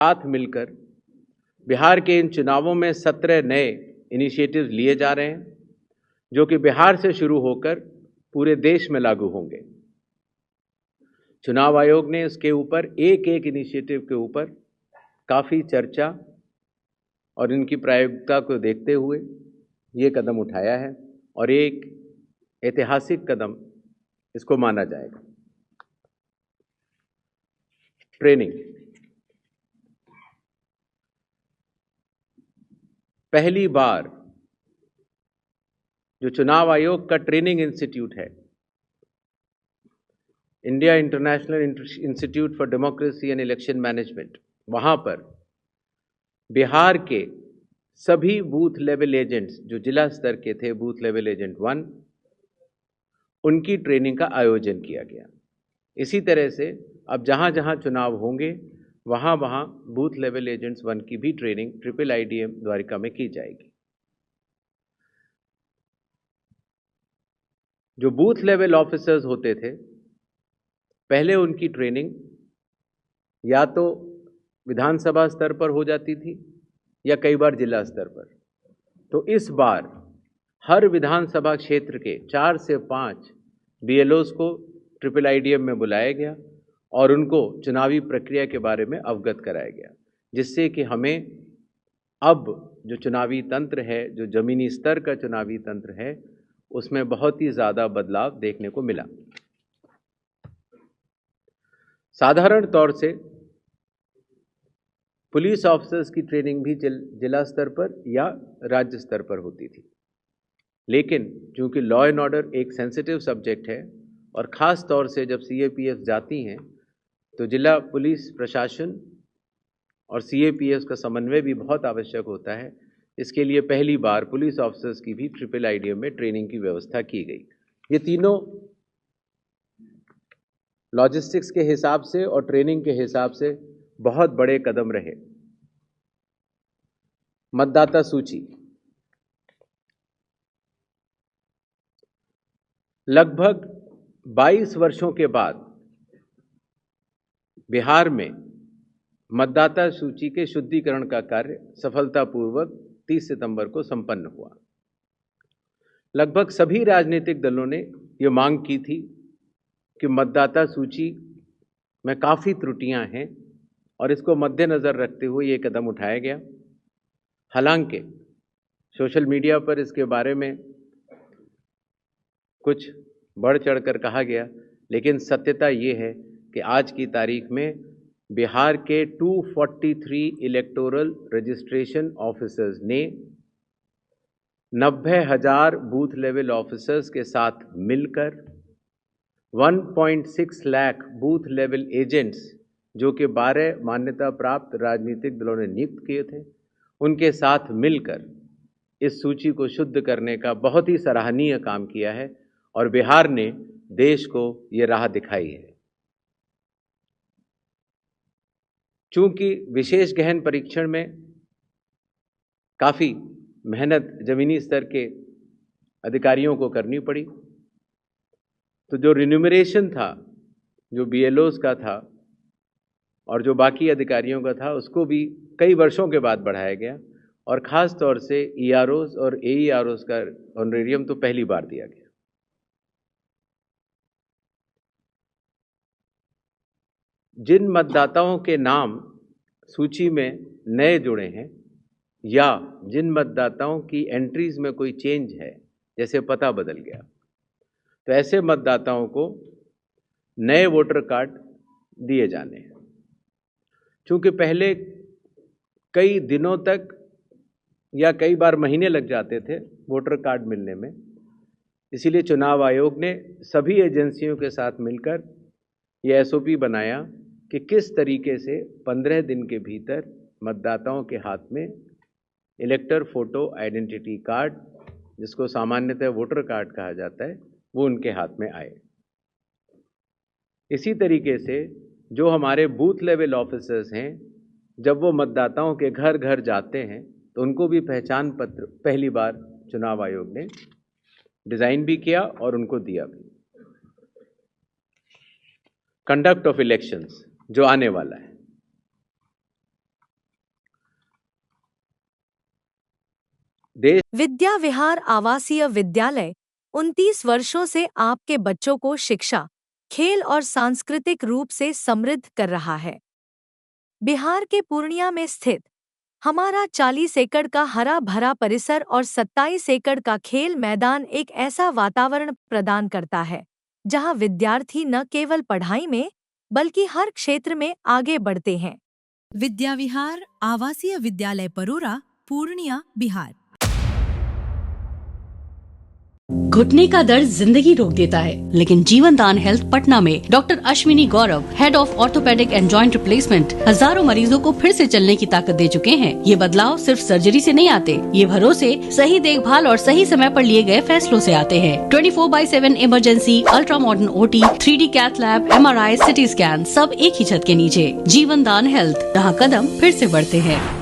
साथ मिलकर बिहार के इन चुनावों में 17 नए इनिशिएटिव्स लिए जा रहे हैं, जो कि बिहार से शुरू होकर पूरे देश में लागू होंगे। चुनाव आयोग ने इसके ऊपर एक एक इनिशिएटिव के ऊपर काफ़ी चर्चा और इनकी प्रायोगिकता को देखते हुए ये कदम उठाया है और एक ऐतिहासिक कदम इसको माना जाएगा। ट्रेनिंग पहली बार जो चुनाव आयोग का ट्रेनिंग इंस्टीट्यूट है, India international institute for democracy and election management, वहाँ पर बिहार के सभी बूथ लेवल एजेंट्स जो जिला स्तर के थे, बूथ लेवल एजेंट 1, उनकी ट्रेनिंग का आयोजन किया गया। इसी तरह से अब जहाँ जहाँ चुनाव होंगे वहाँ वहाँ बूथ लेवल एजेंट्स 1 की भी ट्रेनिंग ट्रिपल IDM द्वारिका में की जाएगी। जो बूथ लेवल ऑफिसर्स होते थे, पहले उनकी ट्रेनिंग या तो विधानसभा स्तर पर हो जाती थी या कई बार जिला स्तर पर। तो इस बार हर विधानसभा क्षेत्र के 4 से 5 BLOs को ट्रिपल IDM में बुलाया गया और उनको चुनावी प्रक्रिया के बारे में अवगत कराया गया, जिससे कि हमें अब जो चुनावी तंत्र है, जो जमीनी स्तर का चुनावी तंत्र है, उसमें बहुत ही ज़्यादा बदलाव देखने को मिला। साधारण तौर से पुलिस ऑफिसर्स की ट्रेनिंग भी जिला स्तर पर या राज्य स्तर पर होती थी, लेकिन चूंकि लॉ एंड ऑर्डर एक सेंसिटिव सब्जेक्ट है और ख़ास तौर से जब CAPF जाती हैं तो जिला पुलिस प्रशासन और CAPF का समन्वय भी बहुत आवश्यक होता है। इसके लिए पहली बार पुलिस ऑफिसर्स की भी ट्रिपल IDM में ट्रेनिंग की व्यवस्था की गई। ये तीनों लॉजिस्टिक्स के हिसाब से और ट्रेनिंग के हिसाब से बहुत बड़े कदम रहे। मतदाता सूची लगभग 22 वर्षों के बाद बिहार में मतदाता सूची के शुद्धिकरण का कार्य सफलतापूर्वक 30 सितंबर को संपन्न हुआ। लगभग सभी राजनीतिक दलों ने ये मांग की थी कि मतदाता सूची में काफ़ी त्रुटियां हैं और इसको मद्देनज़र रखते हुए ये कदम उठाया गया। हालांकि सोशल मीडिया पर इसके बारे में कुछ बढ़ चढ़कर कहा गया, लेकिन सत्यता ये है कि आज की तारीख में बिहार के 243 इलेक्टोरल रजिस्ट्रेशन ऑफिसर्स ने 90,000 बूथ लेवल ऑफिसर्स के साथ मिलकर 1.6 लाख बूथ लेवल एजेंट्स, जो कि 12 मान्यता प्राप्त राजनीतिक दलों ने नियुक्त किए थे, उनके साथ मिलकर इस सूची को शुद्ध करने का बहुत ही सराहनीय काम किया है और बिहार ने देश को ये राह दिखाई है। चूंकि विशेष गहन परीक्षण में काफ़ी मेहनत जमीनी स्तर के अधिकारियों को करनी पड़ी, तो जो रिन्यूमरेशन था, जो BLOs का था और जो बाकी अधिकारियों का था, उसको भी कई वर्षों के बाद बढ़ाया गया और ख़ास तौर से EROs और AEROs का ऑनरेरियम तो पहली बार दिया गया। जिन मतदाताओं के नाम सूची में नए जुड़े हैं या जिन मतदाताओं की एंट्रीज में कोई चेंज है, जैसे पता बदल गया, तो ऐसे मतदाताओं को नए वोटर कार्ड दिए जाने हैं। चूँकि पहले कई दिनों तक या कई बार महीने लग जाते थे वोटर कार्ड मिलने में, इसीलिए चुनाव आयोग ने सभी एजेंसियों के साथ मिलकर ये SOP बनाया कि किस तरीके से 15 दिन के भीतर मतदाताओं के हाथ में इलेक्टर फोटो आइडेंटिटी कार्ड, जिसको सामान्यतः वोटर कार्ड कहा जाता है, वो उनके हाथ में आए। इसी तरीके से जो हमारे बूथ लेवल ऑफिसर्स हैं, जब वो मतदाताओं के घर घर जाते हैं तो उनको भी पहचान पत्र पहली बार चुनाव आयोग ने डिज़ाइन भी किया और उनको दिया भी। कंडक्ट ऑफ इलेक्शंस जो आने वाला है, देश विद्या विहार आवासीय विद्यालय 29 वर्षों से आपके बच्चों को शिक्षा, खेल और सांस्कृतिक रूप से समृद्ध कर रहा है। बिहार के पूर्णिया में स्थित हमारा 40 एकड़ का हरा भरा परिसर और 27 एकड़ का खेल मैदान एक ऐसा वातावरण प्रदान करता है जहां विद्यार्थी न केवल पढ़ाई में बल्कि हर क्षेत्र में आगे बढ़ते हैं। विद्या विहार आवासीय विद्यालय परोरा, पूर्णिया, बिहार। घुटने का दर्द जिंदगी रोक देता है, लेकिन जीवन दान हेल्थ पटना में doctor Ashwini Gaurav, head of orthopaedic and joint replacement, हजारों मरीजों को फिर से चलने की ताकत दे चुके हैं। ये बदलाव सिर्फ सर्जरी से नहीं आते, ये भरोसे, सही देखभाल और सही समय पर लिए गए फैसलों से आते हैं। 24/7 emergency, ultra modern OT, 3D cath lab, MRI, CT scan, सब एक ही छत के नीचे। जीवन दान हेल्थ, जहाँ कदम फिर से बढ़ते हैं।